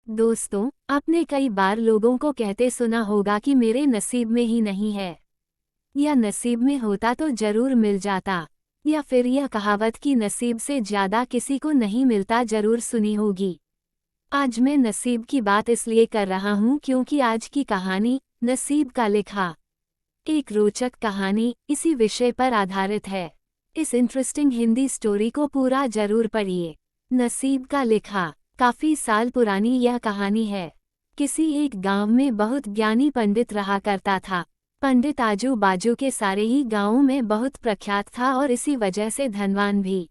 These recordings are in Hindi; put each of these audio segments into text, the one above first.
दोस्तों, आपने कई बार लोगों को कहते सुना होगा कि मेरे नसीब में ही नहीं है, या नसीब में होता तो जरूर मिल जाता, या फिर यह कहावत कि नसीब से ज्यादा किसी को नहीं मिलता जरूर सुनी होगी। आज मैं नसीब की बात इसलिए कर रहा हूँ क्योंकि आज की कहानी नसीब का लिखा एक रोचक कहानी इसी विषय पर आधारित है। इस इंटरेस्टिंग हिंदी स्टोरी को पूरा जरूर पढ़िए। नसीब का लिखा काफी साल पुरानी यह कहानी है। किसी एक गांव में बहुत ज्ञानी पंडित रहा करता था। पंडित आजू बाजू के सारे ही गांवों में बहुत प्रख्यात था और इसी वजह से धनवान भी।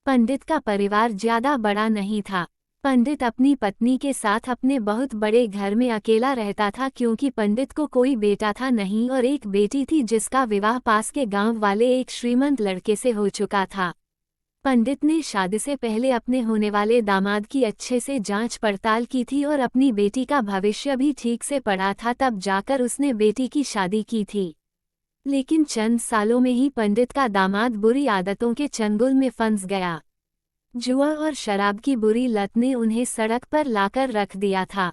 पंडित का परिवार ज्यादा बड़ा नहीं था। पंडित अपनी पत्नी के साथ अपने बहुत बड़े घर में अकेला रहता था क्योंकि पंडित को कोई बेटा था नहीं और एक बेटी थी जिसका विवाह पास के गांव वाले एक श्रीमंत लड़के से हो चुका था। पंडित ने शादी से पहले अपने होने वाले दामाद की अच्छे से जांच पड़ताल की थी और अपनी बेटी का भविष्य भी ठीक से पढ़ा था, तब जाकर उसने बेटी की शादी की थी। लेकिन चंद सालों में ही पंडित का दामाद बुरी आदतों के चंगुल में फंस गया। जुआ और शराब की बुरी लत ने उन्हें सड़क पर लाकर रख दिया था।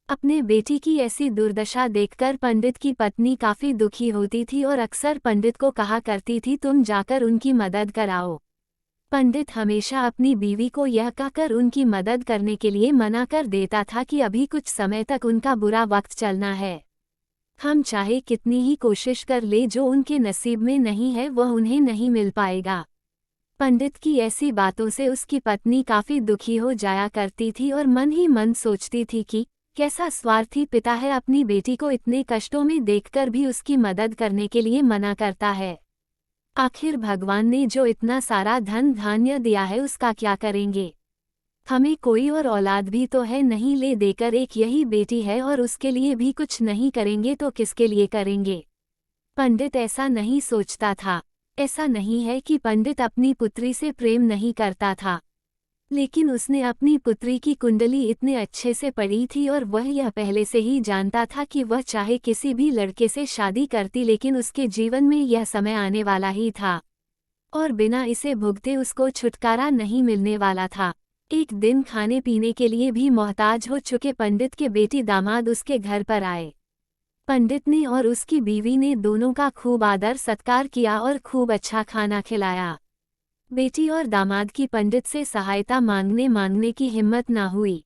अपने बेटी की ऐसी दुर्दशा देखकर पंडित की पत्नी काफी दुखी होती थी और अक्सर पंडित को कहा करती थी, तुम जाकर उनकी मदद कराओ। पंडित हमेशा अपनी बीवी को यह कहकर उनकी मदद करने के लिए मना कर देता था कि अभी कुछ समय तक उनका बुरा वक्त चलना है। हम चाहे कितनी ही कोशिश कर ले, जो उनके नसीब में नहीं है वह उन्हें नहीं मिल पाएगा। पंडित की ऐसी बातों से उसकी पत्नी काफी दुखी हो जाया करती थी और मन ही मन सोचती थी कि कैसा स्वार्थी पिता है, अपनी बेटी को इतने कष्टों में देखकर भी उसकी मदद करने के लिए मना करता है। आखिर भगवान ने जो इतना सारा धन धान्य दिया है उसका क्या करेंगे। हमें कोई और औलाद भी तो है नहीं, ले देकर एक यही बेटी है और उसके लिए भी कुछ नहीं करेंगे तो किसके लिए करेंगे। पंडित ऐसा नहीं सोचता था। ऐसा नहीं है कि पंडित अपनी पुत्री से प्रेम नहीं करता था, लेकिन उसने अपनी पुत्री की कुंडली इतने अच्छे से पढ़ी थी और वह यह पहले से ही जानता था कि वह चाहे किसी भी लड़के से शादी करती, लेकिन उसके जीवन में यह समय आने वाला ही था और बिना इसे भुगते उसको छुटकारा नहीं मिलने वाला था। एक दिन खाने पीने के लिए भी मोहताज हो चुके पंडित के बेटी दामाद उसके घर पर आए। पंडित ने और उसकी बीवी ने दोनों का खूब आदर सत्कार किया और खूब अच्छा खाना खिलाया। बेटी और दामाद की पंडित से सहायता मांगने की हिम्मत ना हुई,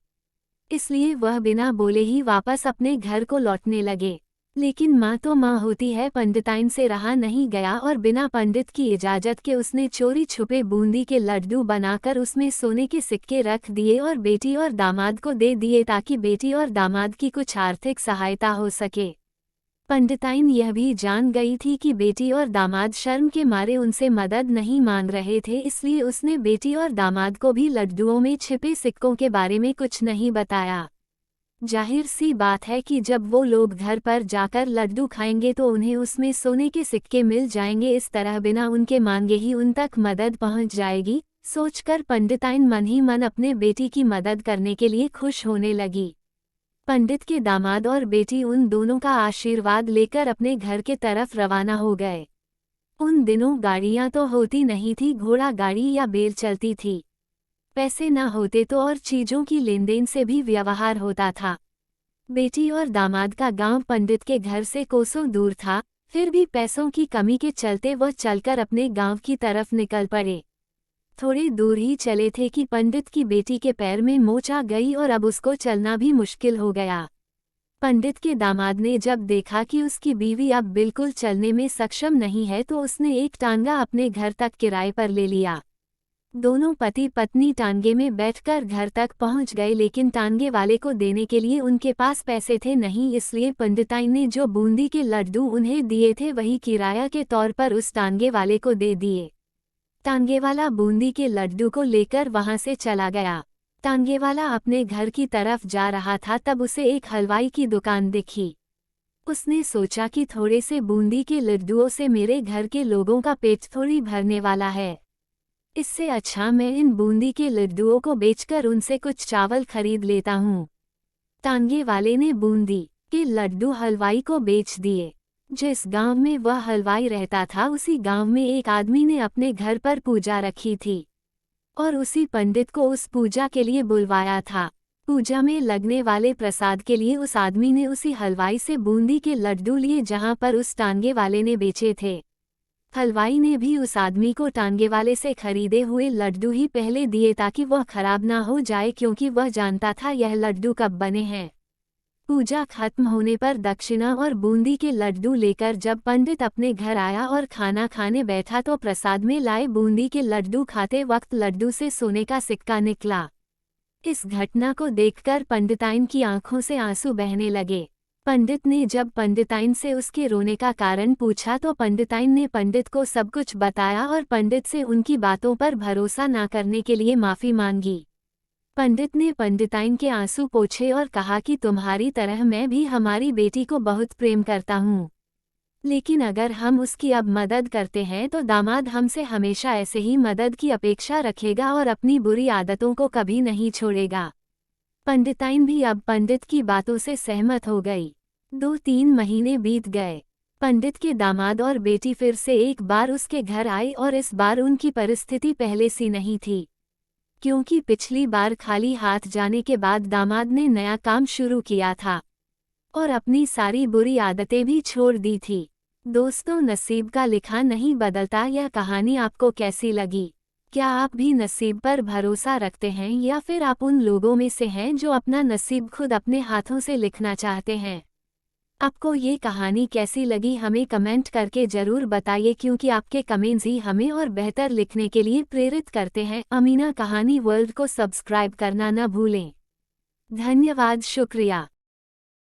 इसलिए वह बिना बोले ही वापस अपने घर को लौटने लगे। लेकिन माँ तो माँ होती है, पंडिताइन से रहा नहीं गया और बिना पंडित की इजाजत के उसने चोरी छुपे बूंदी के लड्डू बनाकर उसमें सोने के सिक्के रख दिए और बेटी और दामाद को दे दिए ताकि बेटी और दामाद की कुछ आर्थिक सहायता हो सके। पंडिताइन यह भी जान गई थी कि बेटी और दामाद शर्म के मारे उनसे मदद नहीं मांग रहे थे, इसलिए उसने बेटी और दामाद को भी लड्डुओं में छिपे सिक्कों के बारे में कुछ नहीं बताया। जाहिर सी बात है कि जब वो लोग घर पर जाकर लड्डू खाएंगे तो उन्हें उसमें सोने के सिक्के मिल जाएंगे, इस तरह बिना उनके मांगे ही उन तक मदद पहुंच जाएगी। सोचकर पंडिताइन मन ही मन अपने बेटी की मदद करने के लिए खुश होने लगी। पंडित के दामाद और बेटी उन दोनों का आशीर्वाद लेकर अपने घर के तरफ रवाना हो गए। उन दिनों गाड़ियां तो होती नहीं थी, घोड़ा गाड़ी या बैल चलती थी। पैसे न होते तो और चीजों की लेनदेन से भी व्यवहार होता था। बेटी और दामाद का गांव पंडित के घर से कोसों दूर था, फिर भी पैसों की कमी के चलते वह चलकर अपने गांव की तरफ निकल पड़े। थोड़ी दूर ही चले थे कि पंडित की बेटी के पैर में मोच आ गई और अब उसको चलना भी मुश्किल हो गया। पंडित के दामाद ने जब देखा कि उसकी बीवी अब बिल्कुल चलने में सक्षम नहीं है तो उसने एक टांगा अपने घर तक किराए पर ले लिया। दोनों पति पत्नी टांगे में बैठकर घर तक पहुंच गए, लेकिन टांगे वाले को देने के लिए उनके पास पैसे थे नहीं, इसलिए पंडिताइन ने जो बूंदी के लड्डू उन्हें दिए थे वही किराया के तौर पर उस टांगे वाले को दे दिए। टांगे वाला बूंदी के लड्डू को लेकर वहां से चला गया। टांगे वाला अपने घर की तरफ जा रहा था, तब उसे एक हलवाई की दुकान दिखी। उसने सोचा कि थोड़े से बूंदी के लड्डुओं से मेरे घर के लोगों का पेट थोड़ी भरने वाला है, इससे अच्छा मैं इन बूंदी के लड्डुओं को बेचकर उनसे कुछ चावल खरीद लेता हूँ। टांगे वाले ने बूंदी के लड्डू हलवाई को बेच दिए। जिस गांव में वह हलवाई रहता था उसी गांव में एक आदमी ने अपने घर पर पूजा रखी थी और उसी पंडित को उस पूजा के लिए बुलवाया था। पूजा में लगने वाले प्रसाद के लिए उस आदमी ने उसी हलवाई से बूंदी के लड्डू लिए जहां पर उस टांगे वाले ने बेचे थे। हलवाई ने भी उस आदमी को टांगे वाले से खरीदे हुए लड्डू ही पहले दिए ताकि वह खराब ना हो जाए, क्योंकि वह जानता था यह लड्डू कब बने हैं। पूजा खत्म होने पर दक्षिणा और बूंदी के लड्डू लेकर जब पंडित अपने घर आया और खाना खाने बैठा तो प्रसाद में लाए बूंदी के लड्डू खाते वक्त लड्डू से सोने का सिक्का निकला। इस घटना को देखकर पंडिताइन की आंखों से आंसू बहने लगे। पंडित ने जब पंडिताइन से उसके रोने का कारण पूछा तो पंडिताइन ने पंडित को सब कुछ बताया और पंडित से उनकी बातों पर भरोसा ना करने के लिए माफ़ी मांगी। पंडित ने पंडिताइन के आंसू पोंछे और कहा कि तुम्हारी तरह मैं भी हमारी बेटी को बहुत प्रेम करता हूँ, लेकिन अगर हम उसकी अब मदद करते हैं तो दामाद हमसे हमेशा ऐसे ही मदद की अपेक्षा रखेगा और अपनी बुरी आदतों को कभी नहीं छोड़ेगा। पंडिताइन भी अब पंडित की बातों से सहमत हो गई। 2-3 महीने बीत गए। पंडित के दामाद और बेटी फिर से एक बार उसके घर आए और इस बार उनकी परिस्थिति पहले सी नहीं थी, क्योंकि पिछली बार खाली हाथ जाने के बाद दामाद ने नया काम शुरू किया था और अपनी सारी बुरी आदतें भी छोड़ दी थी। दोस्तों, नसीब का लिखा नहीं बदलता, यह कहानी आपको कैसी लगी? क्या आप भी नसीब पर भरोसा रखते हैं या फिर आप उन लोगों में से हैं जो अपना नसीब खुद अपने हाथों से लिखना चाहते हैं? आपको ये कहानी कैसी लगी हमें कमेंट करके ज़रूर बताइए, क्योंकि आपके कमेंट्स ही हमें और बेहतर लिखने के लिए प्रेरित करते हैं। अमीना कहानी वर्ल्ड को सब्सक्राइब करना न भूलें। धन्यवाद, शुक्रिया।